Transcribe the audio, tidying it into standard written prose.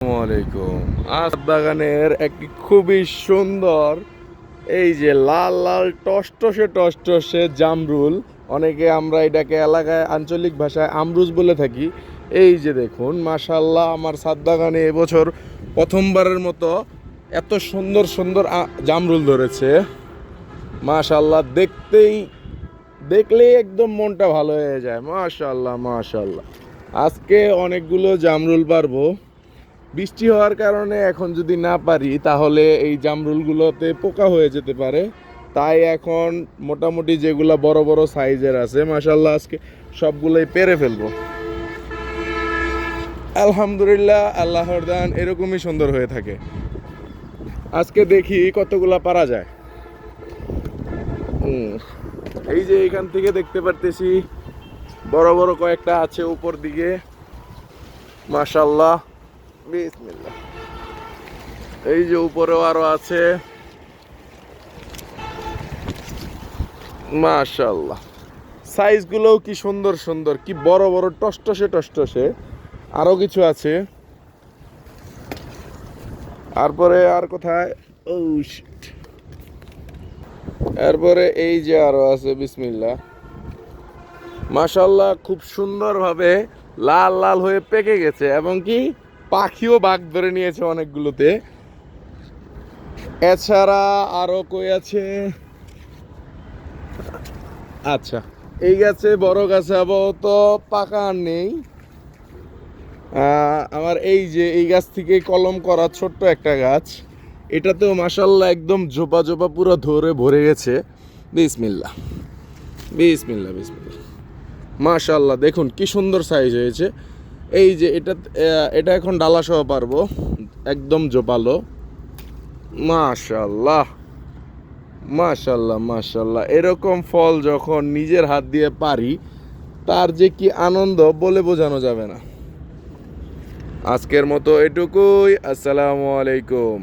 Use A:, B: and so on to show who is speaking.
A: আসসালামু আলাইকুম। আজ বাগানের একটি খুবই সুন্দর এই যে লাল লাল টসটসে টসটসে জামরুল, অনেকে আমরা এটাকে এলাকায় আঞ্চলিক ভাষায় আমরুজ বলে থাকি। এই যে দেখুন, মাশাআল্লাহ, আমার ছাদ বাগানে এবছর প্রথমবারের মতো এত সুন্দর সুন্দর জামরুল ধরেছে। মাশাআল্লাহ, দেখলেই একদম মনটা ভালো হয়ে যায়। মাশাআল্লাহ মাশাআল্লাহ। আজকে অনেকগুলো জামরুল পারবো। বৃষ্টি হওয়ার কারণে এখন যদি না পারি তাহলে এই জামরুলগুলোতে পোকা হয়ে যেতে পারে। তাই এখন মোটামুটি যেগুলো বড় বড় সাইজের আছে, মাশাআল্লাহ, আজকে সবগুলোই পেরে ফেলবো। আলহামদুলিল্লাহ, আল্লাহর দান এরকমই সুন্দর হয়ে থাকে। আজকে দেখি কতগুলা পারা যায়। এই যে এখান থেকে দেখতে পারতেছি বড় বড় কয়েকটা আছে উপর দিকে। মাশাআল্লাহ, বিসমিল্লাহ। এই যে উপরেও আরো আছে। মাশাআল্লাহ, সাইজগুলোও কি সুন্দর সুন্দর, কি বড় বড় টসটসে টসটসে। আরো কিছু আছে। তারপরে আর কোথায়? ও শিট। এরপরে এই যে আরো আছে। বিসমিল্লাহ, মাশাআল্লাহ, খুব সুন্দরভাবে লাল লাল হয়ে পেকে গেছে এবং কি পাখিও বাগ ধরে নিয়েছে অনেকগুলোতে। এছাড়া আরো কই আছে? আচ্ছা, এই গাছে, বড় গাছে আপাতত পাকা আর নেই। আমার এই যে এই গাছ থেকে কলম করা ছোট্ট একটা গাছ, এটাতেও মাশাআল্লাহ একদম জোপা জোপা পুরো ধরে ভরে গেছে। বিসমিল্লাহ বিসমিল্লাহ বিসমিল্লাহ। মাশাআল্লাহ, দেখুন কি সুন্দর সাইজ হয়েছে। এই যে এটা এখন ডালা সহ পারবো, একদম জোপালো। মাশাআল্লাহ মাশাআল্লাহ মাশাআল্লাহ। এরকম ফল যখন নিজের হাত দিয়ে পারি, তার যে কি আনন্দ বলে বোঝানো যাবে না। আজকের মতো এটুকুই। আসসালামু আলাইকুম।